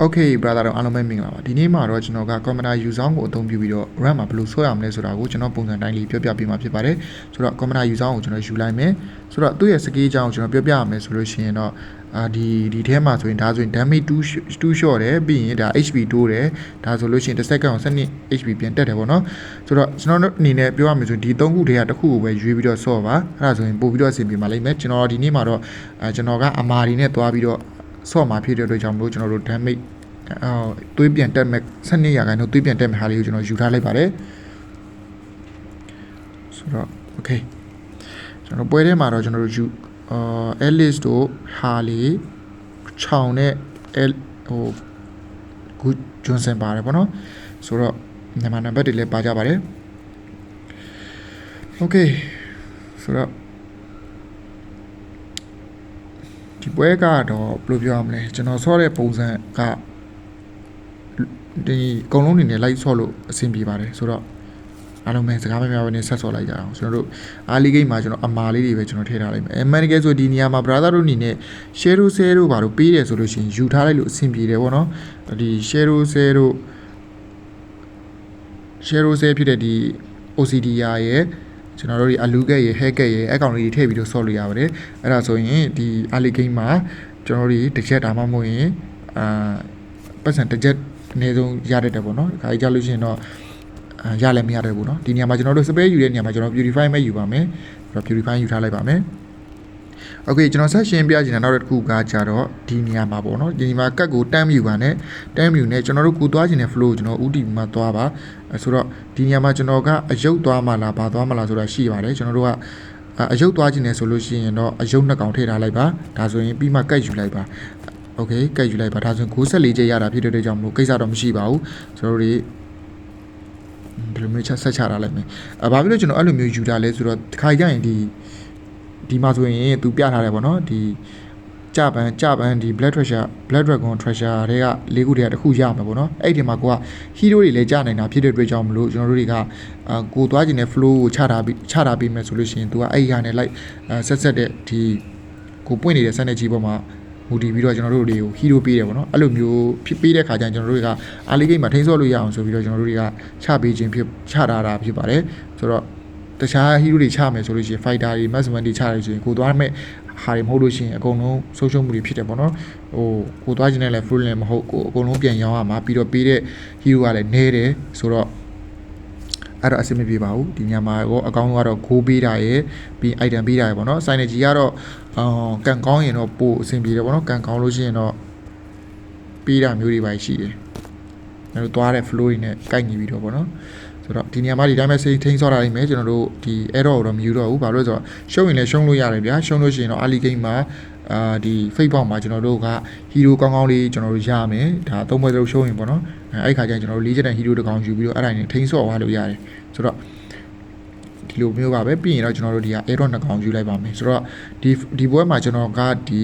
Okay brother တော့အားလုံးပဲမင်္ဂလာပါဒီနေ့မှာတော့ကျွန်တော်က computer user ကိုအသုံးပြုပြီးတော့ RAM မှာဘယ်လိုဆွဲရမလဲဆိုတာကိုကျွန်တော်ပုံစံတိုင်းလေးပြောပြပေးမှာဖြစ်ပါတယ်ဆိုတော့ computer user ကိုကျွန်တော်ယူလိုက်မယ်ဆိုတော့သူ့ရဲ့ skill အကြောင်းကိုကျွန်တော်ပြောပြရမယ်ဆိုလို့ရှိရင်တော့ဒီထဲမှာဆိုရင်ဒါဆိုရင် damage 2 short တယ်ပြီးရင်ဒါ HP တိုးတယ်ဒါဆိုလို့ရှိရင်တစ်စက္ကန့်ကို12 HP ပြန်တက်တယ်ပေါ့နော်ဆိုတော့ကျွန်တော်အနေနဲ့ပြောရမယ်ဆိုရင်ဒီ3ခုထဲကတစ်ခုကိုပဲရွေးပြီးတော့ဆော့ပါအဲ့ဒါဆိုရင်ပို့ပြီးတော့အဆင်ပြေပါလိမ့်မယ်ကျွန်တော်ဒီနေ့မှာတော့ကျွန်တော်ကအမာဒီနဲ့တွားပြီးတော့ဆော့မှာဖြစ်တဲ့အတွက်ကြောင့်မလို့ကျွန်တော်တို့ damage သွေးပြန်တက်မဲ့12ရာခိုင်နှုန်းသွေးပြန်တက်မဲ့ဟာလေးကိုကျွန်တော်ယူထားလိုက်ပါတယ်ဆိုတော့ okay ကျွန်တော်ပွဲထဲမှာတော့ကျွန်တော်တို့ယူAlice တို့ဟာလီချောင်းနဲ့ဂူဂျွန်ဆန်ပါတယ်ပေါ့နော်ဆိုတော့နံပါတ်တွေလည်းပါကြပါတယ် okay ဆိုတော့ဒီပွဲကတော့ဘယ်လိုပြောရမလဲကျွန်တော်ဆော့တဲ့ပုံစံကဒီအကုန်လုံးနေနဲ့လိုက်ဆော့လို့အဆင်ပြေပါတယ်ဆိုတော့အားလုံးပဲစကားမများဘဲနဲ့ဆက်ဆော့လိုက်ကြအောင်ကျွန်တော်တို့အားလီဂိမ်းမှာကျွန်တော်အမာလေးတွေပဲကျွန်တော်ထည့်ထားလိုက်မယ်အမှန်တကယ်ဆိုဒီနေရာမှာ brother တို့အနေနဲ့ share တို့ဘာလို့ပေးတယ်ဆိုလို့ရှိရင်ယူထားလိုက်လို့အဆင်ပြေတယ်ပေါ့နော်ဒီ share တို့ဖြစ်တဲ့ဒီ OCD ရဲ့ကျွန်တော်တို့ဒီအလူကက်ရဲ့ hack ရဲ့အကောင့်လေးတွေထည့်ပြီးတော့ဆော့လို့ရပါတယ်အဲ့ဒါဆိုရင်ဒီအားလီဂိမ်းမှာကျွန်တော်တို့တစ်ချက်ဒါမှမဟုတ်ရင်ပတ်စံတစ်ချက်အနည်းဆုံးရတတ်တယ်ပေါ့နော်ခါကြီးကြလို့ရှိရင်တော့ရလည်းမရတယ်ဘူးเนาะဒီနေရာမှာကျွန်တော်တို့ spare ယူတဲ့နေရာမှာကျွန်တော် purify မဲ့ယူပါမယ်အဲ့တော့ purify ယူထားလိုက်ပါမယ် okay ကျွန်တော်ဆက်ရှင်းပြချင်တာနောက်တစ်ခုကကြတော့ဒီနေရာမှာပေါ့เนาะဒီနေရာမှာကတ်ကိုတန်းမယူပါနဲ့တန်းမယူနဲ့ကျွန်တော်တို့ကိုသွားချင်တဲ့ flow ကိုကျွန်တော်ဥတီမှာသွားပါဆိုတော့ဒီနေရာမှာကျွန်တော်ကအယုတ်သွားမှလားဘာသွားမှလားဆိုတာရှိပါတယ်ကျွန်တော်တို့ကအယုတ်သွားချင်တယ်ဆိုလို့ရှိရင်တော့အယုတ်နှစ်ကောင်ထည့်ထားလိုက်ပါဒါဆိုရင်ပြီးမှကတ်ယူလိုက်ပါokay ကတ်ယူလိုက်ပါဒါဆိုရင်94ကျရတာဖြစ်တဲ့အတွက်ကြောင့်မလို့ကိစ္စတော့မရှိပါဘူးကျွန်တော်တို့ဒီလိုမျိုးဆက်ချထားလိုက်မယ်ဘာဖြစ်လို့ကျွန်တော်အဲ့လိုမျိုးယူတာလဲဆိုတော့တစ်ခါကြရင်ဒီမှာဆိုရင်သူပြထားတယ်ပေါ့နော်ဒီကြပန်းဒီ Black Dragon Treasure တွေက၄ခုတည်းတစ်ခုရမှာပေါ့နော်အဲ့ဒီမှာကိုက hero တွေလည်းကြာနိုင်တာဖြစ်တဲ့အတွက်ကြောင့်မလို့ကျွန်တော်တို့တွေကကိုသွားခြင်းနဲ့ flow ကိုချထားပြီးမယ်ဆိုလို့ရှိရင်သူကအဲ့ဒီဟာနဲ့လိုက်ဆက်တဲ့ဒီကိုပွင့်နေတဲ့စက်နဲ့ကြီးပေါ်မှာမူတည်ပြီးတော့ကျွန်တော်တို့တွေကို hero ပေးတယ်ပေါ့နော်အဲ့လိုမျိုးဖြစ်ပေးတဲ့ခါကျရင်ကျွန်တော်တို့တွေကအားလေးဂိမ်းမှာထိန်းဆော့လို့ရအောင်ဆိုပြီးတော့ကျွန်တော်တို့တွေကချပေးခြင်းဖြစ်ချထားတာဖြစ်ပါတယ်ဆိုတော့တခြား hero တွေချမယ်ဆိုလို့ရှိရင် fighter တွေ maximum တွေချရလို့ရှိရင်ကိုသွားမဲ့ဟာတွေမဟုတ်လို့ရှိရင်အကုန်လုံးဆုံးရှုံးမှုတွေဖြစ်တယ်ပေါ့နော်ကိုသွားခြင်းနဲ့လည်း full လည်းမဟုတ်ကိုအကုန်လုံးပြန်ရောင်းရမှာပြီးတော့ပေးတဲ့ hero ကလည်းနဲတယ်ဆိုတော့အဲ့တော့အဆင်မပြေပါဘူးဒီညမှာရောအကောင့်ကတော့ဂိုးပေးတာရယ်ပြီး item ပေးတာရယ်ပေါ့နော် synergy ကတော့ကန်ကောင်းရင်တော့ပို့အဆင်ပြေတယ်ပေါ့နော်ကန်ကောင်းလို့ရှိရင်တော့ပေးတာမျိုးတွေပါရှိတယ်ကျွန်တော်သွားတဲ့ flow တွေနဲ့ကိုက်ညီပြီးတော့ပေါ့နော်ဆိုတော့ဒီနေရာမှာဒီတိုင်းပဲစိတ်ထိန်းဆော့ထားနိုင်မယ်ကျွန်တော်တို့ဒီ error ကိုတော့မယူတော့ဘူးဘာလို့လဲဆိုတော့ရှုံးရင်လည်းရှုံးလို့ရတယ်ဗျာရှုံးလို့ရှိရင်တော့ early game မှာဒီ fake box မှာကျွန်တော်တို့က hero ကောင်းလေးကျွန်တော်တို့ရမယ်ဒါသုံးပွဲလုံးရှုံးရင်ပေါ့နော်အဲ့ခါကျရင်ကျွန်တော်တို့၄ချက်တန် hero တစ်ကောင်ယူပြီးတော့အဲ့ဒါနဲ့ထိန်းဆော့သွားလို့ရတယ်ဆိုတော့ဒီလိုမျိုးပါပဲပြီးရင်တော့ကျွန်တော်တို့ဒီက error နှစ်ကောင်ယူလိုက်ပါမယ်ဆိုတော့ဒီပွဲမှာကျွန်တော်ကဒီ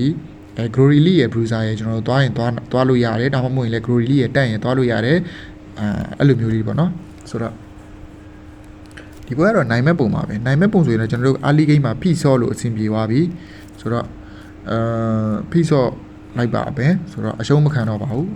Glory Lee ရဲ့ bruiser ရဲ့ကျွန်တော်တို့သွားရင်သွားလို့ရတယ်ဒါမှမဟုတ်ရင်လည်း Glory Lee ရဲ့တက်ရင်သွားလို့ရတယ်အဲ့လိုမျိုးလေးပေါ့နော်ဆိုတော့ဒီပွဲကတော့နိုင်မဲ့ပုံပါပဲနိုင်မဲ့ပုံဆိုရင်လည်းကျွန်တော်တို့ early game မှာဖိဆော့လို့အဆင်ပြေသွားပြီဆိုတော့ဖိဆော့လိုက်ပါပဲဆိုတော့အရှုံးမခံတော့ပါဘူး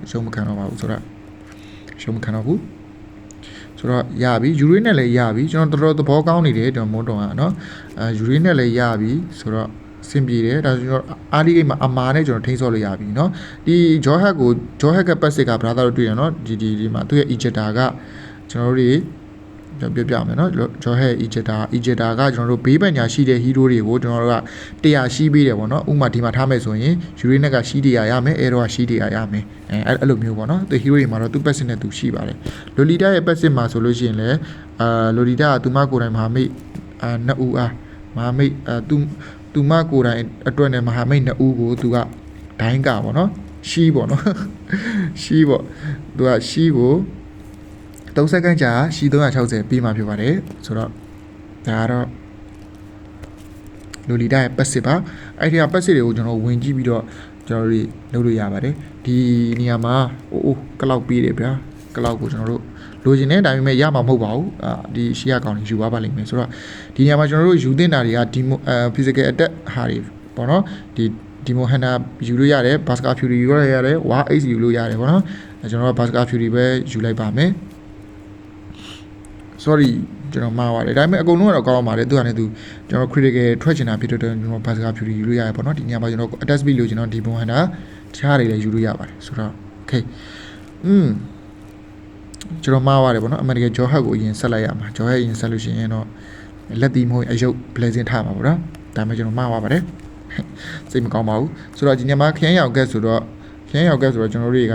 ဆိုတော့ရပြီယူရင်းနဲ့လည်းရပြီကျွန်တော်တော်တော်သဘောကောင်းနေတယ်ကျွန်တော်မုန်းတော်ကနော်ယူရင်းနဲ့လည်းရပြီဆိုတော့အဆင်ပြေတယ်ဒါဆိုကျွန်တော်အားလေးဂိမ်းမှာအမာနဲ့ကျွန်တော်ထိန်းဆော့လို့ရပြီเนาะဒီ Joy Hack က passive က brother တို့တွေ့ရเนาะဒီမှာသူ့ရဲ့ ejector ကကျွန်တော်တို့တွေပြမယ်เนาะ Joy Hack ejector ကကျွန်တော်တို့ဘေးပညာရှိတဲ့ hero တွေကိုကျွန်တော်တို့က100ရှိပေးတယ်ပေါ့เนาะဥပမာဒီမှာထားမယ်ဆိုရင် Yuri နဲ့ကရှိ100ရမယ် Arrow ကရှိ100ရမယ်အဲ့လိုမျိုးပေါ့เนาะသူ hero တွေမှာတော့သူ passive နဲ့သူရှိပါတယ် Lolita ရဲ့ passive မှာဆိုလို့ရှိရင်လည်းLolita ကသူမကိုယ်တိုင်မဟာမိတ်2ဦးအားမဟာမိတ်သူမကိုယ်တိုင်အတွက်နဲ့မဟာမိတ်2ဦးကိုသူကဒိုင်းကပေါ့နော်ရှီးပေါ့နော်ရှီးပေါ့သူကရှီးကို3စက္ကန့်ကြာရှီး360ပြီးမှဖြစ်ပါတယ်ဆိုတော့ဒါကတော့လိုလီတာရဲ့ passive ပါအဲ့ဒီက passive တွေကိုကျွန်တော်ဝင်ကြည့်ပြီးတော့ကျွန်တော်တို့လုပ်လို့ရပါတယ်ဒီနေရာမှာကလောက်ပေးတယ်ဗျာကလောက်ကိုကျွန်တော်တို့လိုချင်တဲ့အတိုင်းပဲရမှာမဟုတ်ပါဘူးဒီရှီယာကောင်ယူပါလိမ့်မယ်ဆိုတော့ဒီနေရာမှာကျွန်တော်တို့ယူသင့်တာတွေကဒီphysical attack ဟာတွေပေါ့နော်ဒီ ဒီမိုဟန်နာယူလို့ရတယ်ဘတ်စကာဖြူရီယူလို့ရတယ်ဝါ H ယူလို့ရတယ်ပေါ့နော်ကျွန်တော်ကဘတ်စကာဖြူရီပဲယူလိုက်ပါမယ် sorry ကျွန်တော်မှားပါတယ်ဒါပေမဲ့အကုန်လုံးကတော့ကောင်းပါတယ်သူကလည်းသူကျွန်တော် critical ထွက်ချင်တာဖြစ်တဲ့အတွက်ကျွန်တော်ဘတ်စကာဖြူရီယူလို့ရတယ်ပေါ့နော်ဒီညမှာကျွန်တော် attach speed လို့ကျွန်တော်ဒီမိုဟန်နာတခြားတွေလည်းယူလို့ရပါတယ်ဆိုတော့ okay ကျွန်တော်မှားပါတယ်ပေါ့နော်အမှန်တကယ် jaw head ကိုအရင်ဆက်လိုက်ရမှာ jaw head အရင်ဆက်လို့ရှိရင်တော့လက်သီးမဟုတ်အယုတ် blazing ထားမှာပေါ့နော်ဒါပေမဲ့ကျွန်တော်မှားပါတယ်စိတ်မကောင်းပါဘူးဆိုတော့ဒီညမှာခရမ်းရောက်ကက်ဆိုတော့ကျွန်တော်တွေ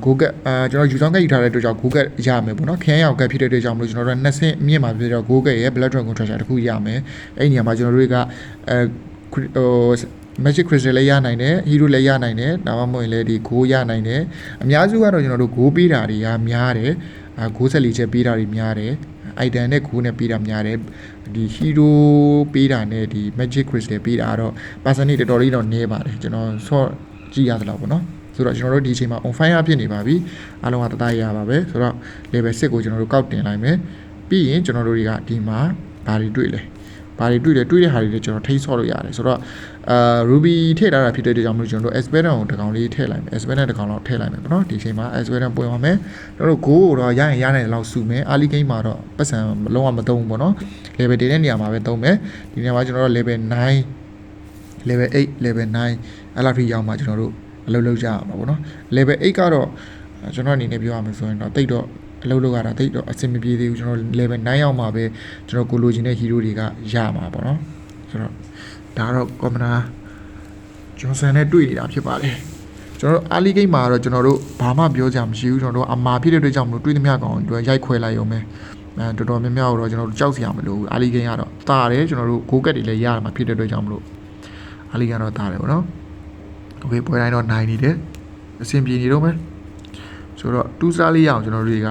ကဂိုကက်ကျွန်တော်ယူဆောင်ကက်ယူထားတဲ့အတွက်ကြောင့်ဂိုကက်ရမယ်ပေါ့နော်ခရမ်းရောက်ကက်ဖြစ်တဲ့အတွက်ကြောင့်မလို့ကျွန်တော်တို့နှစ်ဆင့်မြင့်မှာဖြစ်တော့ဂိုကက်ရဲ့ blood dragon treasure တခုရမယ်အဲ့ဒီနေရာမှာကျွန်တော်တို့ကmagic crystal လည်းရနိုင်တယ် hero လည်းရနိုင်တယ်ဒါမှမဟုတ်ရင်လည်းဒီ go ရနိုင်တယ်အများစုကတော့ကျွန်တော်တို့ go ပေးတာတွေကများတယ်go ဆက်လီချက်ပေးတာတွေများတယ် item နဲ့ go နဲ့ပေးတာများတယ်ဒီ hero ပေးတာနဲ့ဒီ magic crystal ပေးတာတော့ percentage တော်တော်လေးတော့နည်းပါတယ်ကျွန်တော်ဆော့ကြည့်ရသလောက်ပေါ့နော်ဆိုတော့ကျွန်တော်တို့ဒီအချိန်မှာ on fire ဖြစ်နေပါပြီအားလုံးကတသားရပါပဲဆိုတော့ level 6ကိုကျွန်တော်တို့ကောက်တင်လိုက်မယ်ပြီးရင်ကျွန်တော်တို့တွေကဒီမှာဘာတွေတွေ့လဲဘာတွေတွေ့တဲ့ဟာတွေလည်းကျွန်တော်ထိဆော့လို့ရတယ်ဆိုတော့ruby ထည့်ထားတာဖြစ်တဲ့အတွက်ကြောင့်မလို့ကျွန်တော်တို့ experience ကိုတစ်ကောင်လေးထည့်လိုက်မယ် experience တစ်ကောင်လောက်ထည့်လိုက်မယ်ပေါ့နော်ဒီအချိန်မှာ experience ပွင့်ပါမယ်ကျွန်တော်တို့ go ကိုတော့ရရင်ရနိုင်တဲ့လောက်စုမယ် early game မှာတော့ပတ်စံလုံးဝမသုံးဘူးပေါ့နော် level 10တဲ့နေရာမှာပဲသုံးမယ်ဒီနေရာမှာကျွန်တော်တို့ level 9 level 8 level 9အဲ့လောက်ထိရောက်မှကျွန်တော်တို့အလုပ်လုပ်ကြရမှာပေါ့နော် level 8ကတော့ကျွန်တော်အနေနဲ့ပြောရမယ်ဆိုရင်တော့တိတ်တော့အလုပ်လုပ်ရတာတိတ်တော့အဆင်မပြေသေးဘူးကျွန်တော် level 9ရောက်မှပဲကျွန်တော်ကိုလိုချင်တဲ့ hero တွေကရမှာပေါ့နော်ဆိုတော့ဒါတော့ commander Johnson နဲ့တွေ့နေတာဖြစ်ပါတယ်ကျွန်တော်တို့ early game မှာတော့ကျွန်တော်တို့ဘာမှပြောကြမရှိဘူးကျွန်တော်တို့အမာဖြစ်တဲ့အတွက်ကြောင့်မလို့တွေးသမျှကောင်တွေရိုက်ခွဲလိုက်ရုံပဲတော်တော်များများတော့ကျွန်တော်တို့ကြောက်စရာမလိုဘူး early game ကတော့တာတယ်ကျွန်တော်တို့ go get တွေလည်းရမှာဖြစ်တဲ့အတွက်ကြောင့်မလို့ early game ကတော့တာတယ်ပေါ့နော် okay ပွဲတိုင်းတော့နိုင်နေတယ်အဆင်ပြေနေတော့မယ်ဆိုတော့2 star လေးရအောင်ကျွန်တော်တို့တွေက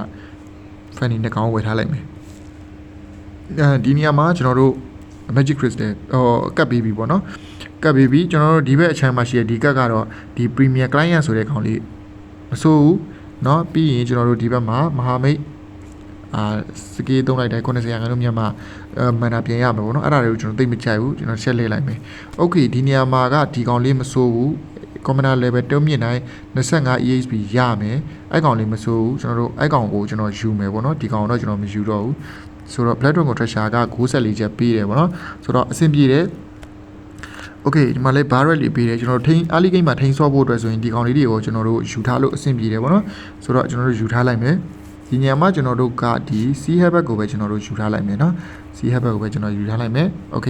fanny နဲ့ကောင်းဝယ်ထားလိုက်မယ်ဒီနေရာမှာကျွန်တော်တို့ magic crystal ကတ်ပေးပြီပေါ့နော်ကတ်ပေးပြီကျွန်တော်တို့ဒီဘက်အချမ်းမှာရှိတဲ့ဒီကတ်ကတော့ဒီ premier client ဆိုတဲ့ကောင်လေးမဆိုးဘူးเนาะပြီးရင်ကျွန်တော်တို့ဒီဘက်မှာမဟာမိတ်စကေးသုံးလိုက်တိုင်း90ရာခိုင်နှုန်းမြန်မာမန်နာပြင်ရမှာပေါ့နော်အဲ့ဒါတွေကိုကျွန်တော်သိမကြိုက်ဘူးကျွန်တော်ချက်လေးလိုက်မယ်โอเคဒီနေရာမှာကဒီကောင်လေးမဆိုးဘူး commander level တုံးမြင့်တိုင်း25 EXP ရမယ်အဲ့ကောင်လေးမဆိုးဘူးကျွန်တော်တို့အဲ့ကောင်ကိုကျွန်တော်ယူမယ်ပေါ့နော်ဒီကောင်တော့ကျွန်တော်မယူတော့ဘူးဆိုတော့ blood dragon treasure က94ချက်ပေးတယ်ပေါ့နော်ဆိုတော့အဆင်ပြေတယ်โอเคဒီမှာလေး barrel လေးပေးတယ်ကျွန်တော်တို့ထိန်း early game မှာထိန်းဆော့ဖို့အတွက်ဆိုရင်ဒီကောင်လေးတွေကိုကျွန်တော်တို့ယူထားလို့အဆင်ပြေတယ်ပေါ့နော်ဆိုတော့ကျွန်တော်တို့ယူထားလိုက်မယ်ဒီညမှာကျွန်တော်တို့ကဒီ C habit ကိုပဲကျွန်တော်တို့ယူထားလိုက်မယ်เนาะ C habit ကိုပဲကျွန်တော်ယူထားလိုက်မယ်โอเ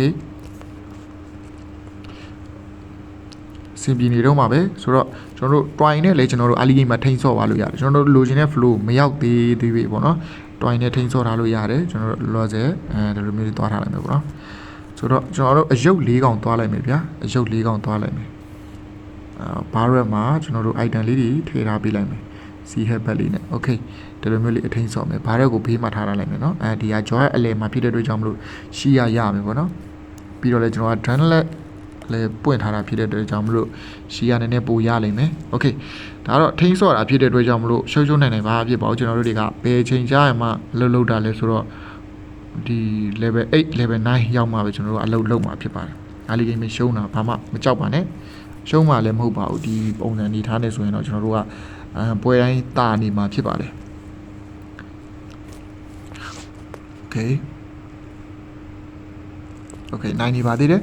คစင်ပြနေတော့မှာပဲဆိုတော့ကျွန်တော်တို့ twine နဲ့လည်းကျွန်တော်တို့ early game မှာထိန်းဆော့ပါလို့ရတယ်ကျွန်တော်တို့လိုချင်တဲ့ flow မရောက်သေးပြီပေါ့နော် twine နဲ့ထိန်းဆော့ထားလို့ရတယ်ကျွန်တော်တို့လောဆယ်ဒီလိုမျိုးသွားထားလိုက်မယ်ပေါ့နော်ဆိုတော့ကျွန်တော်တို့အယုတ်၄កောင်သွားလိုက်မယ်ဗျာအယုတ်၄កောင်သွားလိုက်မယ်barrel မှာကျွန်တော်တို့ item လေးတွေထည့်ထားပေးလိုက်မယ် C habit လေးနဲ့ okay ဒီလိုမျိုးလေးအထိန်းဆော့မယ် barrel ကိုဘေးမှာထားထားလိုက်မယ်เนาะဒီက joy အလဲမှာဖြစ်တဲ့အတွက်ကြောင့်မလို့ရှီရရမယ်ပေါ့နော်ပြီးတော့လည်းကျွန်တော်က drunlet လည်းပွင့်ထားတာဖြစ်တဲ့အတွက်ကြောင့်မလို့ရှီရနည်းနည်းပိုရလိမ့်မယ်โอเคဒါတော့ထိန်းဆော့တာဖြစ်တဲ့အတွက်ကြောင့်မလို့ရှုပ်နိုင်ပါဖြစ်ပါဦးကျွန်တော်တို့တွေကဘယ်ချိန်ကြရမှလှုပ်တာလဲဆိုတော့ဒီ level 8 level 9ရောက်မှပဲကျွန်တော်တို့အလုပ်လုပ်မှာဖြစ်ပါတယ်အားလေးကိမရှုံးတာဘာမှမကြောက်ပါနဲ့ရှုံးမှလည်းမဟုတ်ပါဘူးဒီပုံစံနေထားနေဆိုရင်တော့ကျွန်တော်တို့ကပွဲတိုင်းတာနေမှာဖြစ်ပါတယ်โอเคနိုင်နေပါသေးတယ်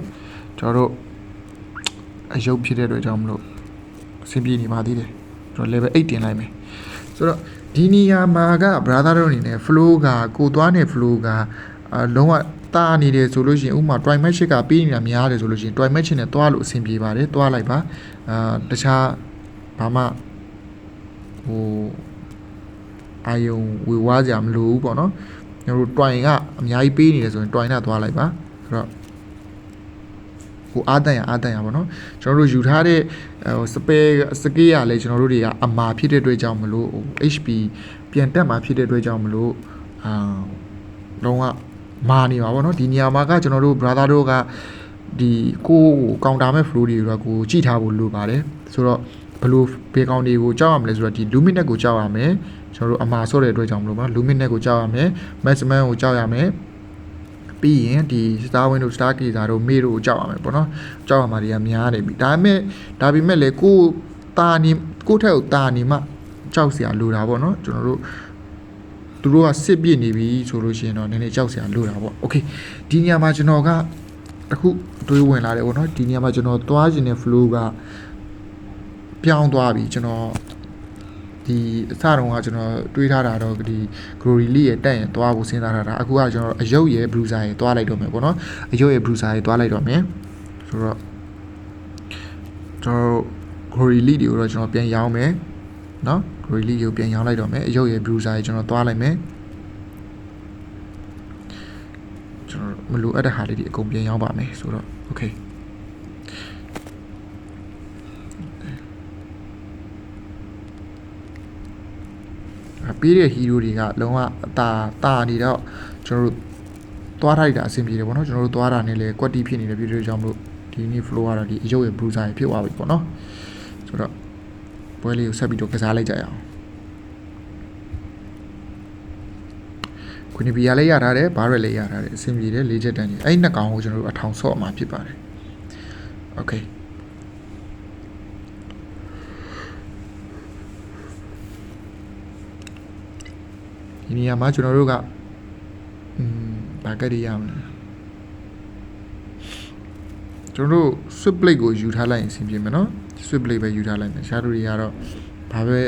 ကျွန်တော်တို့အယုတ်ဖြစ်တဲ့အတွက်ကြောင့်မလို့အဆင်ပြေနေပါသေးတယ်ကျွန်တော် level 8တင်လိုက်မယ်ဆိုတော့ဒီနေရာမှာက brother တို့အနေနဲ့ flow ကကိုသွားနေ flow ကလုံးဝတာနေတယ်ဆိုလို့ရှိရင်ဥပမာ try match ကပေးနေတာများတယ်ဆိုလို့ရှိရင် try match နဲ့သွားလို့အဆင်ပြေပါတယ်သွားလိုက်ပါတခြားဘာမှဟိုအာယုံဝေဝါးကြမလို့ဘူးပေါ့နော်ကျွန်တော်တို့ try ကအများကြီးပေးနေတယ်ဆိုရင် try နဲ့သွားလိုက်ပါဆိုတော့ဟိုအားတန်ရပါတော့ကျွန်တော်တို့ယူထားတဲ့စကေးရလဲကျွန်တော်တို့တွေကအမာဖြစ်တဲ့အတွက်ကြောင့်မလို့ HP ပြန်တက်မှာဖြစ်တဲ့အတွက်ကြောင့်မလို့လုံးဝမာနေပါဗောနော်ဒီနေရာမှာကကျွန်တော်တို့ brother တို့ကဒီကိုကောင်တာမဲ့ flow တွေကိုကြည့်ထားဖို့လိုပါတယ်ဆိုတော့ဘယ်လိုဘေကောင်တွေကိုကြောက်ရမလဲဆိုတော့ဒီ luminate ကိုကြောက်ရမယ်ကျွန်တော်တို့အမာဆော့တဲ့အတွက်ကြောင့်မလို့ပါ luminate ကိုကြောက်ရမယ် maximum ကိုကြောက်ရမယ် ပြီးရင်ဒီ Star Win တို့ Star Gazer တို့မေတို့ကြောက်ရမယ်ပေါ့နော်ကြောက်ရမှာတွေကများနေပြီဒါပေမဲ့လေကိုတာနေကိုထက်ကိုတာနေမှကြောက်စရာလိုတာပေါ့နော်ကျွန်တော်တို့သူတို့ကစစ်ပြစ်နေပြီဆိုလို့ရှိရင်တော့နည်းနည်းကြောက်စရာလိုတာပေါ့โอเคဒီနေရာမှာကျွန်တော်ကတခုတွေးဝင်လာတယ်ပေါ့နော်ဒီနေရာမှာကျွန်တော်သွားခြင်းတဲ့ flow ကပြောင်းသွားပြီကျွန်တော်ဒီအစတုန်းကကျွန်တော်တွေးထားတာတော့ဒီ Glory Lee ရဲ့တက်ရင်သွားဖို့စဉ်းစားထားတာအခုကကျွန်တော်အယုတ်ရဲ့ Bruiser ရဲ့သွားလိုက်တော့မယ်ပေါ့နော်အယုတ်ရဲ့ Bruiser ရဲ့သွားလိုက်တော့မယ်ဆိုတော့ကျွန်တော် Glory Lee တွေကိုတော့ကျွန်တော်ပြန်ရောင်းမယ်နော် Glory Lee ကိုပြန်ရောင်းလိုက်တော့မယ်အယုတ်ရဲ့ Bruiser ရဲ့ကျွန်တော်သွားလိုက်မယ်ကျွန်တော်မလိုအပ်တဲ့ဟာလေးတွေအကုန်ပြန်ရောင်းပါမယ်ဆိုတော့ okayပေးတဲ့ hero တွေကလုံးဝအတာနေတော့ကျွန်တော်တို့သွားထားရတာအဆင်ပြေတယ်ပေါ့နော်ကျွန်တော်တို့သွားတာနဲ့လေ quality ဖြစ်နေတဲ့ပြည်တွေကြောင့်မလို့ဒီနေ့ flow ကတော့ဒီအယုတ်ရဲ့ bruiser ဖြစ်သွားပြီပေါ့နော်ဆိုတော့ပွဲလေးကိုဆက်ပြီးတော့ကစားလိုက်ကြရအောင်ခွနီဘီယာလေးရထားတယ်ဘာရက်လေးရထားတယ်အဆင်ပြေတယ်လေးချက်တန်းကြီးအဲ့နှစ်ကောင်ကိုကျွန်တော်တို့အထောင်ဆော့မှာဖြစ်ပါတယ် okayဒီနေရာမှာကျွန်တော်တို့ကဘာကရရမလဲကျွန်တော်တို့ swift blade ကိုယူထားလိုက်ရင်အဆင်ပြေမယ်နော် swift blade ပဲယူထားလိုက်မယ်ရှားတို့တွေကတော့ဘာပဲ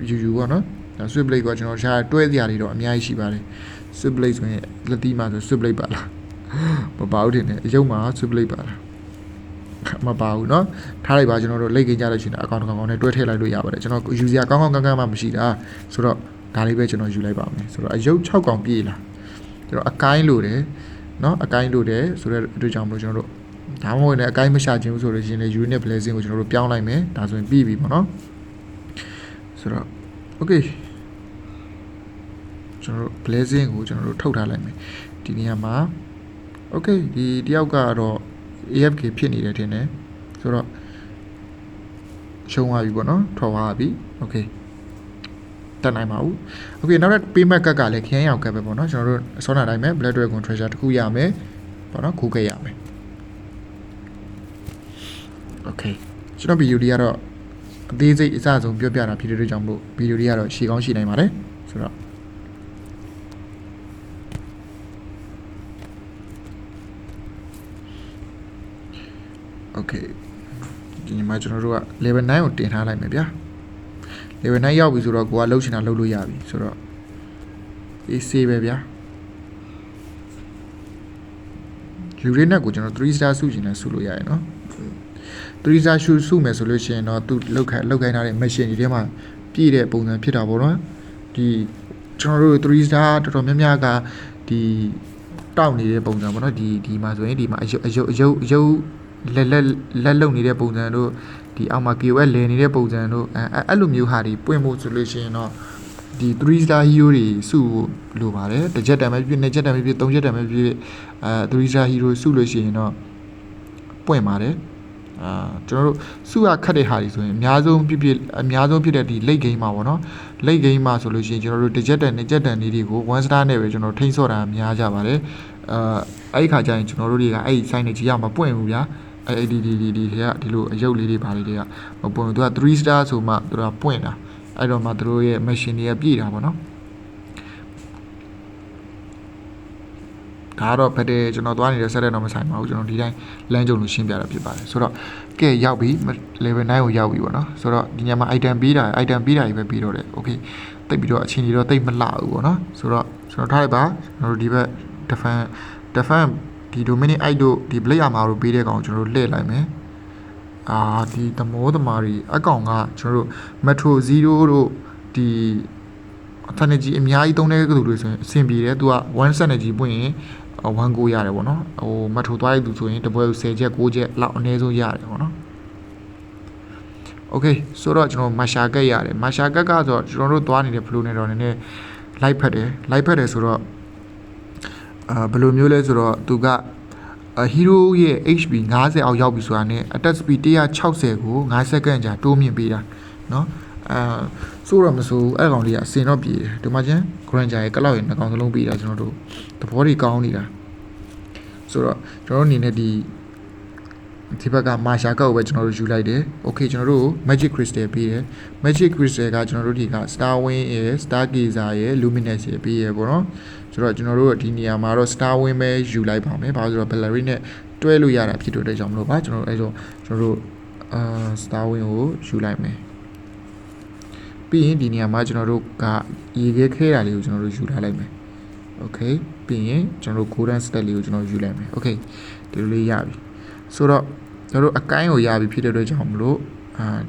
ယူပေါ့နော်ဒါ swift blade ကကျွန်တော်ရှားတွဲစရာတွေတော့အများကြီးရှိပါတယ် swift blade ဆိုရင်လက်တီးမှာဆို swift blade ပါလားမပါဘူးတင်တယ်အယုတ်မှာ swift blade ပါလားမပါဘူးเนาะထားလိုက်ပါကျွန်တော်တို့လိတ်ကိန်းကြလို့ရှိရင်အကောင့်တစ်ကောင်နဲ့တွဲထည့်လိုက်လို့ရပါတယ်ကျွန်တော်ယူစရာကောင်းကန်းမှမရှိတာဆိုတော့ဒါလေးပဲကျွန်တော်ယူလိုက်ပါမယ်ဆိုတော့အယုတ်6កောင်ပြေးလာကျွန်တော်အကိုင်းလိုတယ်เนาะအကိုင်းလိုတယ်ဆိုတော့အတွက်ကြောင့်မလို့ကျွန်တော်တို့ဒါမှမဟုတ်လည်းအကိုင်းမရှာခြင်းဘူးဆိုလို့ရှိရင်လည်း unit blazing ကိုကျွန်တော်တို့ပြောင်းလိုက်မယ်ဒါဆိုရင်ပြီးပြီပေါ့နော်ဆိုတော့ okay ကျွန်တော်တို့ blazing ကိုကျွန်တော်တို့ထုတ်ထားလိုက်မယ်ဒီနေရာမှာ okay ဒီတယောက်ကတော့ AFK ဖြစ်နေတယ်ထင်တယ်ဆိုတော့ရှုံးသွားပြီပေါ့နော်ထွက်သွားပြီ okayတက်နိုင်ပါဘူး okay နောက်တစ်ပေးမဲ့ကတ်ကလည်းခရမ်းရောင်ကတ်ပဲပေါ့နော်ကျွန်တော်တို့စောနာတိုင်းပဲ Black Dragon Treasure တစ်ခုရမယ်ပေါ့နော်ခုခဲ့ရမယ် okay ကျွန်တော်ဗီဒီယိုလေးကတော့အသေးစိတ်အစဆုံးပြောပြတာဖြစ်တဲ့အတွက်ကြောင့်မလို့ဗီဒီယိုလေးကတော့ရှည်ကောင်းရှည်နိုင်ပါတယ်ဆိုတော့ okay ဒီမှာကျွန်တော်တို့က level 9ကိုတင်ထားလိုက်မယ်ဗျာ level 9ရောက်ပြီဆိုတော့ကိုကလှုပ်ချင်တာလှုပ်လို့ရပြီဆိုတော့အေးဆေးပဲဗျာယူရင်းနဲ့ကိုကျွန်တော်3 star စုချင်တယ်စုလို့ရရနော်3 star စုမယ်ဆိုလို့ရှိရင်တော့သူလောက်ခိုင်းထားတဲ့ machine ဒီထဲမှာပြည့်တဲ့ပုံစံဖြစ်တာပေါ့နော်ဒီကျွန်တော်တို့3 star တော်တော်များများကဒီတောက်နေတဲ့ပုံစံပေါ့နော်ဒီမှာဆိုရင်ဒီမှာအယုတ်လက်လုံနေတဲ့ပုံစံတို့ဒီအောက်မှာ KOL လည်နေတဲ့ပုံစံတို့အဲ့လိုမျိုးဟာတွေပွင့်ဖို့ဆိုလို့ရှိရင်တော့ဒီ3 star hero တွေစုလိုပါတယ်တစ်ချက်တန်ပဲဖြစ်နှစ်ချက်တန်ပဲဖြစ်သုံးချက်တန်ပဲဖြစ်3 star hero စုလို့ရှိရင်တော့ပွင့်ပါတယ်ကျွန်တော်တို့စုရခတ်တဲ့ဟာတွေဆိုရင်အများဆုံးဖြစ်တဲ့ဒီ late game မှာပေါ့နော် late game မှာဆိုလို့ရှိရင်ကျွန်တော်တို့တစ်ချက်တန်နှစ်ချက်တန်တွေကို one star နဲ့ပဲကျွန်တော်ထိန်းဆော့တာများကြပါတယ်အဲ့ဒီခါကျရင်ကျွန်တော်တို့တွေကအဲ့ဒီ sign တွေကြီးရမှာပွင့်ဘူးဗျာအဲ့ဒီတွေကဒီလိုအယုတ်လေးတွေပါလေးတွေကမပွင့်ဘူးသူက3 star ဆိုမှသူကပွင့်တာအဲ့တော့မှသူတို့ရဲ့ machine တွေကပြည့်တာပေါ့နော်ဒါကတော့ဖက်တယ်ကျွန်တော်သွားနေတဲ့ set တော့မဆိုင်ပါဘူးကျွန်တော်ဒီတိုင်းလမ်းကြုံလို့ရှင်းပြတာဖြစ်ပါတယ်ဆိုတော့ကဲရောက်ပြီ level 9ကိုရောက်ပြီပေါ့နော်ဆိုတော့ဒီညမှာ item ပေးတာကြီးပဲပြီးတော့တယ် okay တိတ်ပြီးတော့အချိန်ကြီးတော့တိတ်မလှဘူးပေါ့နော်ဆိုတော့ကျွန်တော်ထားလိုက်ပါကျွန်တော်တို့ဒီဘက် defend ဒီ dominate အိုက်တို့ဒီ blade armor တို့ပေးတဲ့ကောင်ကျွန်တော်တို့လှည့်လိုက်မယ်ဒီသမောသမားတွေအကောင်ကကျွန်တော်တို့ metro 0တို့ဒီenergy အများကြီးသုံးတဲ့သူတွေဆိုရင်အဆင်ပြေတယ်သူက1 energy ပွင့်ရင်1 go ရတယ်ပေါ့နော်ဟို metro သွားရတဲ့သူဆိုရင်တပွဲကို10ချက်9ချက်လောက်အနည်းဆုံးရတယ်ပေါ့နော် okay ဆိုတော့ကျွန်တော်မာရှာကက်ရတယ်မာရှာကက်ကတော့ကျွန်တော်တို့သွားနေတဲ့ flow နဲ့တော့နည်းနည်းလိုက်ဖက်တယ်ဆိုတော့ဘယ်လိုမျိုးလဲဆိုတော့သူကhero ရဲ့ HP 50အောက်ရောက်ပြီဆိုတာနဲ့ attack speed 160ကို5 second ကြာတိုးမြင့်ပေးတာเนาะဆိုတော့မဆိုအဲ့ကောင်လေးကအစင်တော့ပြေတယ်ဒီမှာချင်း Granger ရဲ့ကလောက်ရဲ့နှကောင်စလုံးပေးတာကျွန်တော်တို့သဘောတွေကောင်းနေတာ ဆိုတော့ကျွန်တော်တို့အနေနဲ့ဒီဘက်ကမာရှာကောက်ပဲကျွန်တော်တို့ယူလိုက်တယ်။ Okay ကျွန်တော်တို့ Magic Crystal ပေးတယ်။ Magic Crystal ကကျွန်တော်တို့ဒီက Star Wing ရယ် Stargazer ရယ် Luminous ရယ်ပေးရပေါ့နော်။ဆိုတော့ကျွန်တော်တို့ဒီနေရာမှာတော့ Star Wing ပဲယူလိုက်ပါမယ်။ဘာလို့ဆိုတော့ Battery နဲ့တွဲလို့ရတာဖြစ်တဲ့အတွက်ကြောင့်မလို့ပါကျွန်တော်တို့အဲဆိုကျွန်တော်တို့Star Wing ကိုယူလိုက်မယ်။ပြီးရင်ဒီနေရာမှာကျွန်တော်တို့ကရေခဲတာလေးကိုကျွန်တော်တို့ယူထားလိုက်မယ်။ Okay ပြီးရင်ကျွန်တော်တို့ Golden Stat လေးကိုကျွန်တော်ယူလိုက်မယ်။ Okay ဒီလိုလေးရပြီ။ဆိုတော့ကျွန်တော်တို့အကိုင်းကိုရပြီဖြစ်တဲ့အတွက်ကြောင့်မလို့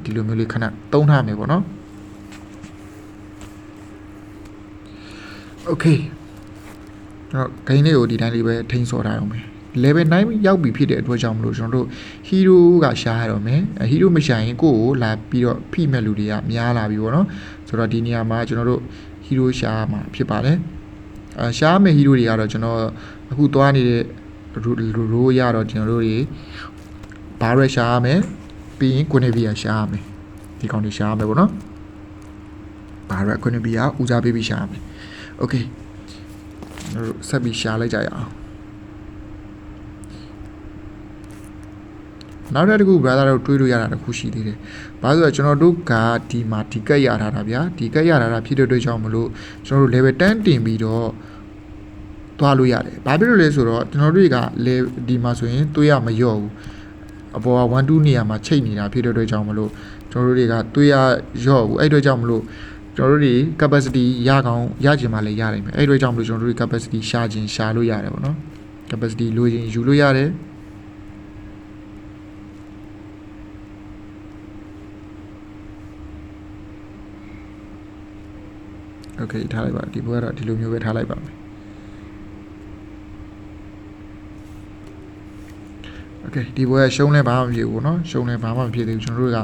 ဒီလိုမျိုးလေးခဏသုံးထားမယ်ပေါ့နော်။ Okay ကျွန်တော်ဂိမ်းလေးကိုဒီတိုင်းလေးပဲထိန်းစော်ထားအောင်မယ်။ level 9ရောက်ပြီဖြစ်တဲ့အတွက်ကြောင့်မလို့ကျွန်တော်တို့ hero ကရှားရတော့မယ်။ hero မရှာရင်ကိုယ့်ကိုလာပြီးတော့ဖိမဲ့လူတွေကများလာပြီပေါ့နော်။ဆိုတော့ဒီနေရာမှာကျွန်တော်တို့ hero ရှားမှာဖြစ်ပါတယ်။ရှားမဲ့ hero တွေကတော့ကျွန်တော်အခုသွားနေတဲ့ row ရတော့ကျွန်တော်တို့တွေဘာရက်ရှားရမယ်ပြီးရင် Guinevere ရှားရမယ်ဒီကောင်တွေရှားရမယ်ပေါ့နော်ဘာရက် Guinevere ဦးစားပေးပြီးရှားရမယ် Okay ကျွန်တော်တို့ဆက်ပြီးရှားလိုက်ကြရအောင်နောက်တစ်ခု brother တို့တွေးလို့ရတာတစ်ခုရှိသေးတယ်ဘာလို့လဲဆိုတော့ကျွန်တော်တို့ကဒီမှာဒီကက်ရထားတာဗျာဒီကက်ရထားတာဖြစ်တဲ့အတွက်ကြောင့်မလို့ကျွန်တော်တို့ level 10တင်ပြီးတော့သွားလို့ရတယ်ဘာဖြစ်လို့လဲဆိုတော့ကျွန်တော်တို့ကဒီမှာဆိုရင်တွေးရမလျော့ဘူးအပေါ်က1 2နေရာမှာချိတ်နေတာဖြစ်တဲ့အတွက်ကြောင့်မလို့ကျွန်တော်တို့တွေကတွေးရရော့ဘူးအဲ့အတွက်ကြောင့်မလို့ကျွန်တော်တို့တွေ capacity ရကောင်ရချင်မှလည်းရတယ်မယ်အဲ့အတွက်ကြောင့်မလို့ကျွန်တော်တို့တွေ capacity ရှာခြင်းရှာလို့ရတယ်ပေါ့နော် capacity လိုချင်ယူလို့ရတယ်โอเคထားလိုက်ပါဒီဘက်ကတော့ဒီလိုမျိုးပဲထားလိုက်ပါမယ်Okay ဒီဘွဲရှုံးလဲဘာမှမဖြစ်ဘူးเนาะရှုံးလဲဘာမှမဖြစ်သေးဘူးကျွန်တော်တို့က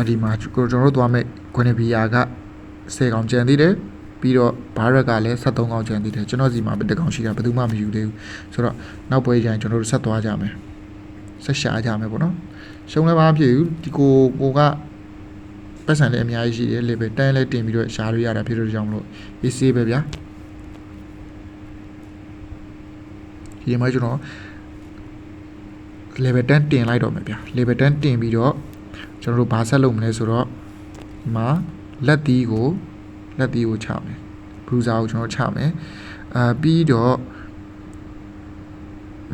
ဒီမှာကျွန်တော်တို့သွားမဲ့ Guinevere က10កောင်ကျန်သေးတယ်ပြီးတော့ Barret ကလည်း73កောင်ကျန်သေးတယ်ကျွန်တော်စီမှာတစ်កောင်ရှိတာဘယ်သူမှမယူသေးဘူးဆိုတော့နောက်ပွဲကျရင်ကျွန်တော်တို့ဆက်သွားကြမယ်ဆက်ရှာကြမယ်ပေါ့เนาะရှုံးလဲဘာမှမဖြစ်ဘူးဒီကိုကပတ်စံလည်းအများကြီးရှိတယ် level 10လည်းတင်ပြီးတော့ရှာလို့ရတာဖြစ်လို့ကြောင့်မလို့ AC ပဲဗျာဒီမှာကျွန်တော် level 10တင်လိုက်တော့မယ်ဗျာ level 10တင်ပြီးတော့ကျွန်တော်တို့ဘာဆက်လုပ်မလဲဆိုတော့ဒီမှာလက်သီးကိုချမယ် bruiser ကိုကျွန်တော်ချမယ်ပြီးတော့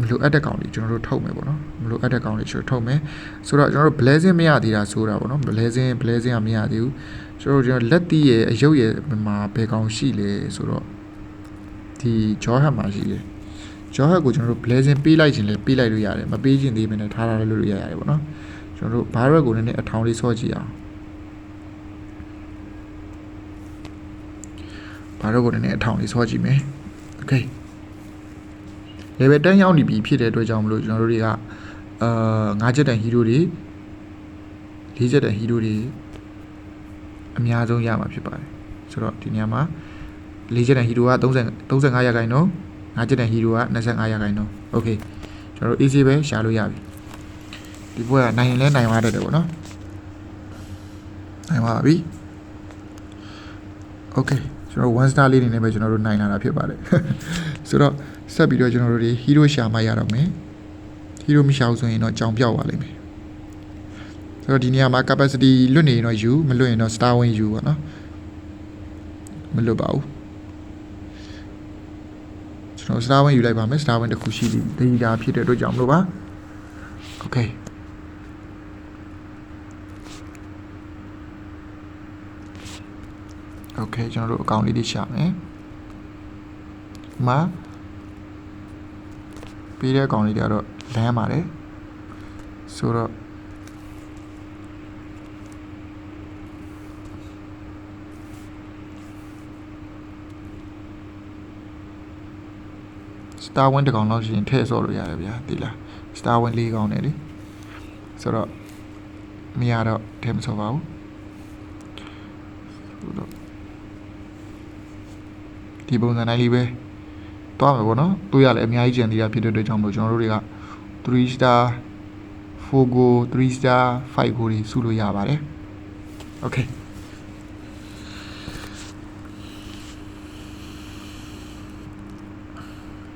မလိုအပ်တဲ့ကောင်တွေကျွန်တော်တို့ထုတ်မယ်ပေါ့နော်မလိုအပ်တဲ့ကောင်တွေကျွန်တော်ထုတ်မယ်ဆိုတော့ကျွန်တော်တို့ blazing မရသေးတာဆိုတာပေါ့နော် blazing ကမရသေးဘူးကျွန်တော်လက်သီးရဲ့အယုတ်ရဲ့မှာဘယ်ကောင်ရှိလဲဆိုတော့ဒီ jaw hat မှာရှိတယ် jaw hat ကိုကျွန်တော်တို့ blazing ပေးလိုက်ခြင်းလဲပေးလိုက်လို့ရတယ်မပေးခြင်းသေးမနဲ့ထားလို့ရတယ်ပေါ့နော်ကျွန်တော်တို့ barret ကိုလည်းအထောင်လေးဆော့ကြည့်အောင် barret ကိုလည်းအထောင်လေးဆော့ကြည့်မယ် okay level 10ရောက်နေပြီဖြစ်တဲ့အတွက်ကြောင့်မလို့ကျွန်တော်တို့တွေက9ချက်တန် hero တွေ4ချက်တန် hero တွေအများဆုံးရမှာဖြစ်ပါတယ်ဆိုတော့ဒီနေရာမှာ4ချက်တန် hero က35ရာခိုင်နှုန်း9ချက်တန် hero က25ရာခိုင်နှုန်း okay ကျွန်တော်တို့ easy ပဲရှာလို့ရပြီဒီဘက်ကနိုင်ရင်လဲနိုင်သွားတတ်တယ်ပေါ့နော်နိုင်ပါပြီ okay ကျွန်တော်1 star လေးနေနဲ့ပဲကျွန်တော်တို့နိုင်လာတာဖြစ်ပါတယ်ဆိုတော့ဆက်ပြီးတော့ကျွန်တော်တို့ဒီ hero ရှာမှရတော့မယ် hero မရှာဘူးဆိုရင်တော့ကြောင်ပြောက်သွားလိမ့်မယ်ဆိုတော့ဒီနေရာမှာ capacity လွတ်နေရင်တော့ယူမလွတ်ရင်တော့ star win ယူပါနော်မလွတ်ပါဘူးကျွန်တော် star win ယူလိုက်ပါမယ် star win တစ်ခုရှိပြီဒေတာဖြစ်တဲ့အတွက်ကြောင့်မလို့ပါ okay okay ကျွန်တော်တို့အကောင့်လေးတွေရှာမယ်မှာပေးတဲ့ကောင်လေးတွေကတော့လမ်းပါတယ်ဆိုတော့ star win တစ်ကောင်လောက်ရှိရင်ထည့်ဆော့လို့ရတယ်ဗျာဒီလား star win ၄ကောင်နဲ့လေဆိုတော့မရတော့ထည့်မဆော့ပါဘူးဆိုတော့ဒီပုံစံတိုင်းလေးပဲသွားမယ်ပေါ့နော်တွေ့ရလဲအများကြီးကြံသေးတာဖြစ်တဲ့အတွက်ကြောင့်မလို့ကျွန်တော်တို့တွေက3 star 4 go 3 star 5 go တွေစုလို့ရပါတယ် okay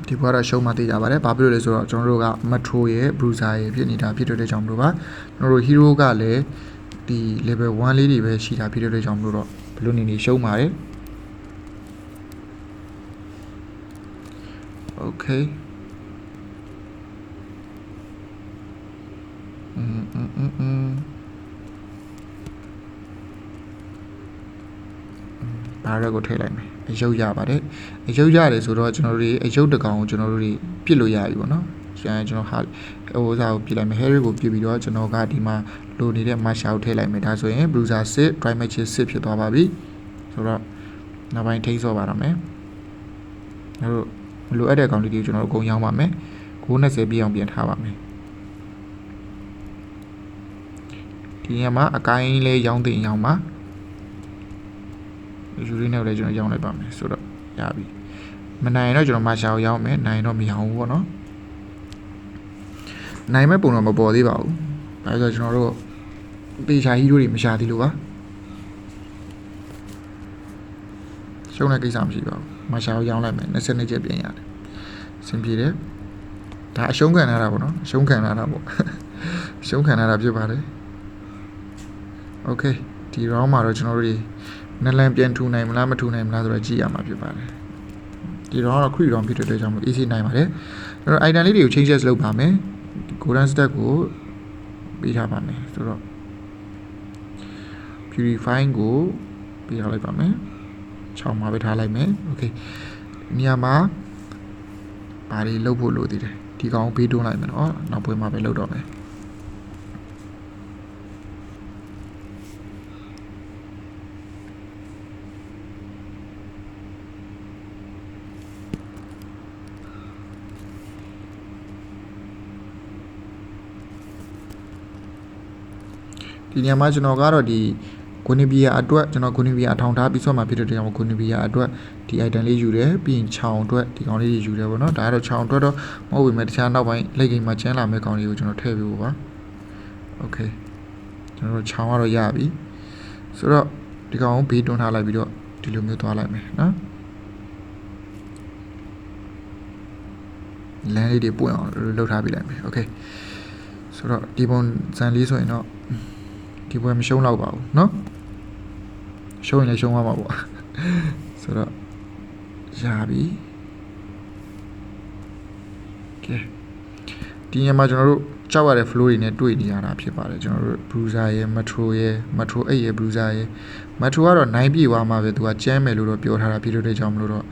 ဒီဘွားတော့ရှုံးမှသိကြပါတယ်ဘာဖြစ်လို့လဲဆိုတော့ကျွန်တော်တို့က Metro ရဲ့ Bruiser ရဲ့ဖြစ်နေတာဖြစ်တဲ့ကြောင့်မလို့ပါကျွန်တော်တို့ Hero ကလည်းဒီ level 1လေးတွေပဲရှိတာဖြစ်တဲ့ကြောင့်မလို့တော့ဘလို့နေရှုံးပါတယ် Okay ဘာရက်ကိုထည့်လိုက်မယ်အယုတ်ရပါတယ်အယုတ်ရတယ်ဆိုတော့ကျွန်တော်တို့အယုတ်တကောင်ကိုကျွန်တော်တို့ပြစ်လို့ရပြီပေါ့နော်ကျွန်တော်ဟာဟိုစားကိုပြစ်လိုက်မယ် Harry ကိုပြစ်ပြီးတော့ကျွန်တော်ကဒီမှာလိုနေတဲ့ Marshall ကိုထည့်လိုက်မယ်ဒါဆိုရင် Bruiser 6 Dry Match 6ဖြစ်သွားပါပြီဆိုတော့နောက်ပိုင်းထိန်းစောပါတော့မယ်တို့လိုအပ်တဲ့ကောင်လေးတွေကိုကျွန်တော်တို့အကုန်ရောင်းပါမယ်920ပြည့်အောင်ပြင်ထားပါမယ်ဒီညမှာအကိုင်းလေးရောင်းတင်ရောင်းပါယူရင်းနဲ့လည်းကျွန်တော်ရောင်းလိုက်ပါမယ်ဆိုတော့ရပြီမနိုင်တော့ကျွန်တော်မရှာကိုရောင်းမယ်နိုင်တော့မရောင်းဘူးပေါ့နော်နိုင်မဲ့ပုံတော့မပေါ်သေးပါဘူးဒါဆိုကျွန်တော်တို့ပေချာဟီးရိုးတွေမရှာသေးလို့ပါရှုံးတဲ့ကိစ္စမရှိပါဘူးမရှာကိုရောင်းလိုက်မယ်22ချက်ပြင်ရတယ်အဆင်ပြေတယ်ဒါအရှုံးခံရတာပေါ့နော်အရှုံးခံရတာပေါ့ရှုံးခံရတာဖြစ်ပါတယ်โอเคဒီ round မှာတော့ကျွန်တော်တို့နလန်ပြန်ထူနိုင်မလားမထူနိုင်မလားဆိုတော့ကြည့်ရမှာဖြစ်ပါတယ်ဒီ round တော့ခွေ round ဖြစ်တဲ့အတွက်ကြောင့်မို့ easy နိုင်ပါတယ်အဲ့တော့ item လေးတွေကို changes လုပ်ပါမယ် golden stack ကိုပေးထားပါမယ်ဆိုတော့ purifying ကိုပေးထားလိုက်ပါမယ်6မှာပဲထားလိုက်မယ်โอเคနေရာမှာဘာတွေလုပ်ဖို့လိုသေးတယ်ဒီကောင်ဘေးတွန်းလိုက်မယ်နော်နောက်ပွဲမှာပဲလုပ်တော့မယ်ဒီနေရာမှာကျွန်တော်ကတော့ဒီဂွနီဘီယာအတွက်ကျွန်တော်ဂွနီဘီယာအထောင်ထားပြီးဆွဲမှာဖြစ်တဲ့တရားမှာဂွနီဘီယာအတွက်ဒီ item လေးယူတယ်ပြီးရင်ခြောင်အတွက်ဒီကောင်လေးယူတယ်ပေါ့နော်ဒါကတော့ခြောင်အတွက်တော့မဟုတ်ဘူးမဲ့တခြားနောက်ပိုင်းလက်ကိန်းမှာကျန်းလာမဲ့ကောင်လေးကိုကျွန်တော်ထည့်ပေးဖို့ပါโอเคကျွန်တော်တို့ခြောင်ကတော့ရပြီဆိုတော့ဒီကောင်ကိုဘေးတွန်းထားလိုက်ပြီးတော့ဒီလိုမျိုးသွားလိုက်မယ်နော်လမ်းလေးတွေပွင့်အောင်လှုပ်ထားပေးလိုက်မယ်โอเคဆိုတော့ဒီပုံစံလေးဆိုရင်တော့ဒီပွဲမရှုံးတော့ပါဘူးเนาะရှုံးရင်လည်းရှုံးသွားမှာပေါ့ဆိုတော့ရပြီကဲဒီညမှာကျွန်တော်တို့ကြောက်ရတဲ့ flow တွေနဲ့တွေ့နေရတာဖြစ်ပါတယ်ကျွန်တော်တို့ bruiser ရဲ့ metro ရဲ့ metro 8ရဲ့ bruiser ရဲ့ metro ကတော့9ပြည့်သွားမှာပဲသူကကျန်းမယ်လို့တော့ပြောထားတာဖြစ်တဲ့ကြောင့်မလို့တော့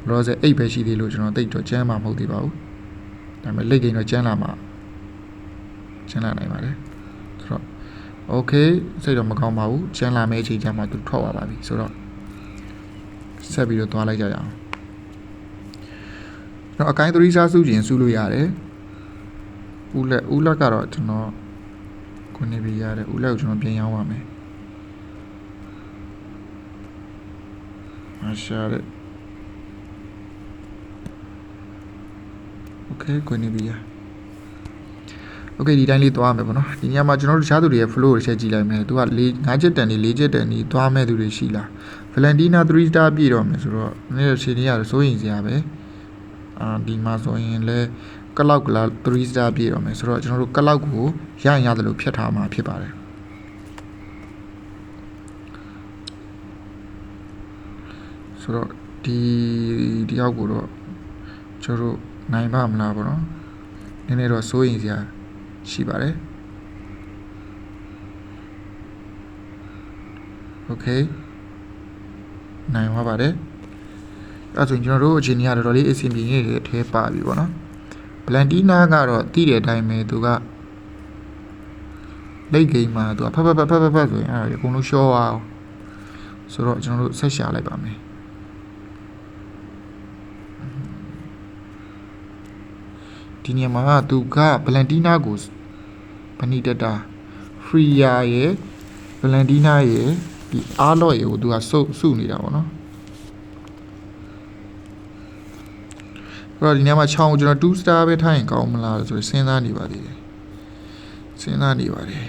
လောဆယ်8ပဲရှိသေးလို့ကျွန်တော်တိတ်တော့ကျန်းမှာမဟုတ်သေးပါဘူးဒါပေမဲ့လက်ကိန်းတော့ကျန်းလာမှာကျန်းလာနိုင်ပါတယ်ဆိုတော့โอเคစိတ်တော့မကောင်းပါဘူးကျန်းလာမယ့်အချိန်ကျမှသူထွက်သွားပါပြီဆိုတော့ဆက်ပြီးတော့သွားလိုက်ကြရအောင်ကျွန်တော်အကိုင်း3စားစုခြင်းစုလို့ရတယ်ဦးလက်ကတော့ကျွန်တော်ကိုနေပြရတယ်ဦးလက်ကိုကျွန်တော်ပြင်ရောင်းပါမယ်အရှာတဲ့โอเคကိုနေပြရโอเคဒီတိုင်းလေးသွားမယ်ပေါ့နော်ဒီညမှာကျွန်တော်တို့တခြားသူတွေရဲ့ flow ကိုချက်ကြည့်လိုက်မယ်သူက5ချက်တန်နေ4ချက်တန်နေသွားမဲ့သူတွေရှိလား Valentina 3 star ပြည့်တော့မယ်ဆိုတော့နည်းနည်းခြေနေရစိုးရင်စရာပဲဒီမှာဆိုရင်လဲကလောက်ကလာ3 star ပြည့်တော့မယ်ဆိုတော့ကျွန်တော်တို့ကလောက်ကိုရရင်ရတယ်လို့ဖြတ်ထားမှာဖြစ်ပါတယ်ဆိုတော့ဒီယောက်ကိုတော့ကျွန်တော်တို့နိုင်ပါမလားပေါ့နော်နည်းနည်းတော့စိုးရင်စရာရှိပါတယ်โอเคနိုင်ပါပါတယ်အဲ့ဆိုရင်ကျွန်တော်တို့အချိန်ကြီးကတော့လေးအဆင်ပြေနေတဲ့အထဲပါပြီပေါ့နော်ဗလန်တီးနာကတော့တည်တဲ့အတိုင်းပဲသူကလိတ်ဂိမ်းမှာသူကဖတ်ဆိုရင်အဲ့ဒါအကုန်လုံးရှော့အောင်ဆိုတော့ကျွန်တော်တို့ဆက်ရှာလိုက်ပါမယ်ဒီနေရာမှာသူကဗလန်တီးနာကိုဗနီတတာဖရီယာရဲ့ဗလန်တီးနာရဲ့ဒီအားလော့ရဲ့ကိုသူကစုနေတာပေါ့နော်အဲ့တော့ဒီနေရာမှာချောင်းကိုကျွန်တော်2 star ပဲထားရင်ကောင်းမလားဆိုစဉ်းစားနေပါသေးတယ်စဉ်းစားနေပါတယ်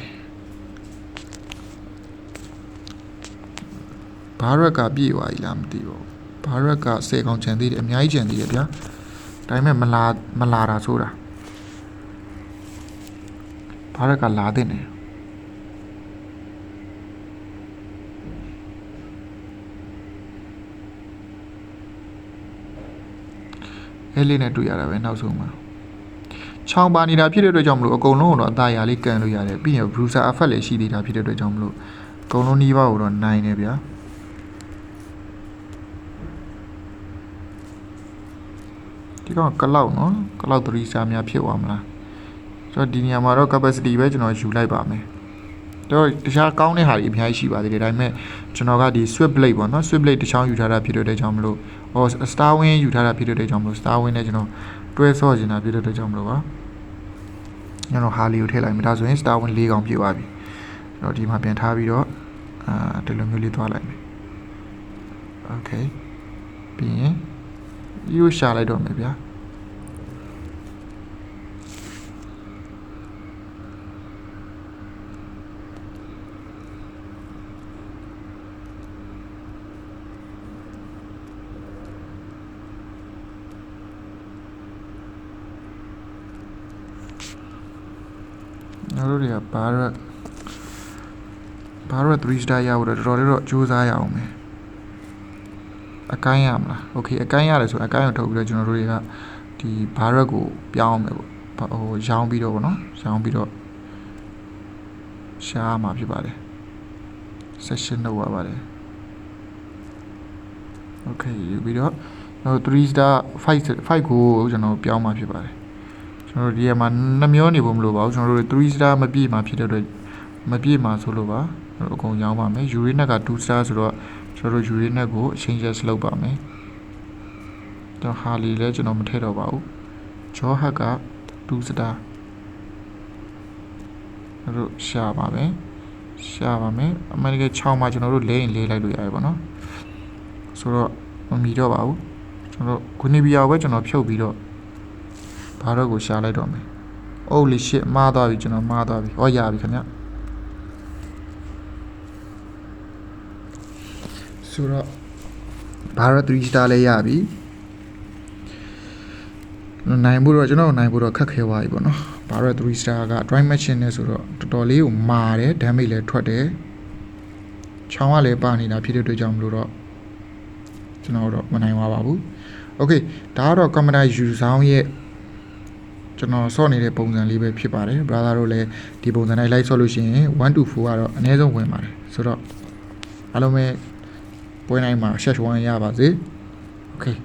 ဘာရက်ကပြည့်သွားပြီလားမသိဘူးဘာရက်က10កောင်ချန်သေးတယ်အများကြီးချန်သေးတယ်ဗျာ ဒါပေမဲ့မလာတာဆိုတာဘာရက်ကလာတဲ့နေအဲ့လေးနဲ့တွေ့ရတာပဲနောက်ဆုံးမှာချောင်းပါနေတာဖြစ်တဲ့အတွက်ကြောင့်မလို့အကုန်လုံးတော့အသားရလေးကန်လို့ရတယ်ပြီးရင် bruiser effect လည်းရှိသေးတာဖြစ်တဲ့အတွက်ကြောင့်မလို့အကုန်လုံးနှီးပါကိုတော့နိုင်နေဗျာဒီကောင်ကလောက်နော်ကလောက်3 star များဖြစ်သွားမလားဆိုတော့ဒီနေရာမှာတော့ capacity ပဲကျွန်တော်ယူလိုက်ပါမယ်တော့တခြားကောင်းတဲ့ဟာတွေအများကြီးရှိပါသေးတယ်ဒါပေမဲ့ကျွန်တော်ကဒီ swift blade ပေါ့နော် swift blade တစ်ချောင်းယူထားတာဖြစ်တဲ့အတွက်ကြောင့်မလို့star wing ယူထားတာဖြစ်တဲ့အတွက်ကြောင့်မလို့ star wing နဲ့ကျွန်တော်တွဲဆော့နေတာဖြစ်တဲ့အတွက်ကြောင့်မလို့ပါကျွန်တော်ဟာလီကိုထည့်လိုက်မယ်ဒါဆိုရင် star wing 4 ကောင်ပြည့်သွားပြီကျွန်တော်ဒီမှာပြန်ထားပြီးတော့ဒီလိုမျိုးလေးသွားလိုက်မယ် okay ပြီးရင်ယူရှာလိုက်တော့မယ်ဗျာတို့တွေကဘာရ3 star ရဖို့တော့တော်တော်လေးတော့ကြိုးစားရအောင်မယ်အကိုင်းရမလားโอเคအကိုင်းရတယ်ဆိုအကိုင်းကိုထုတ်ပြီးတော့ကျွန်တော်တို့တွေကဒီဘာရက်ကိုပြောင်းမယ်ပေါ့ဟိုရောင်းပြီးတော့ဗောနော်ရောင်းပြီးတော့ရှားမှာဖြစ်ပါတယ် session လုပ်ရပါတယ်โอเคပြီးတော့3 star 5ကိုကျွန်တော်ပြောင်းမှာဖြစ်ပါတယ်ကျွန်တော်ဒီမှာနှမျောနေဖို့မလိုပါဘူးကျွန်တော်တို့3 star မပြည့်မှာဖြစ်တဲ့အတွက်မပြည့်မှာဆိုလို့ပါအကုန်ရောင်းပါမယ်ယူရီနက်က2 star ဆိုတော့ကျွန်တော်ယူရီနက်ကိုအချင်းချင်းလုပ်ပါမယ်တော့ဟာလီလည်းကျွန်တော်မထည့်တော့ပါဘူးဂျောဟက်က2 star တို့ရှာပါမယ်အမေရိကန်6မှာကျွန်တော်တို့လဲရင်လဲလိုက်လို့ရတယ်ပေါ့နော်ဆိုတော့မမီတော့ပါဘူးကျွန်တော်ဂွနီဘီယာကိုပဲကျွန်တော်ဖြုတ်ပြီးတော့ဘာတော့ကိုရှာလိုက်တော့မယ် holy shit မှားသွားပြီကျွန်တော်မှားသွားပြီဟောရပြီခင်ဗျဆိုတော့ဘာတော့3 star လဲရပြီနိုင်ဖို့တော့ကျွန်တော်နိုင်ဖို့တော့ခက်ခဲသွားပြီပေါ့နော်ဘာတော့3 star က drive machine နဲ့ဆိုတော့တော်တော်လေးကိုမာတယ် damage လည်းထွက်တယ်ချောင်းကလည်းပါနေတာဖြစ်တဲ့အတွက်ကြောင့်မလို့တော့ကျွန်တော်တော့မနိုင်ပါဘူး okay ဒါကတော့ camera user ရဲ့ကျွန်တော်ဆော့နေတဲ့ပုံစံလေးပဲဖြစ်ပါတယ် brother တို့လည်းဒီပုံစံတိုင်း like ဆော့လို့ရှိရင်1 to 4ကတော့အနည်းဆုံးဝင်ပါတယ်ဆိုတော့အားလုံးပဲပွဲတိုင်းမှာ share 1ရပါစေ okay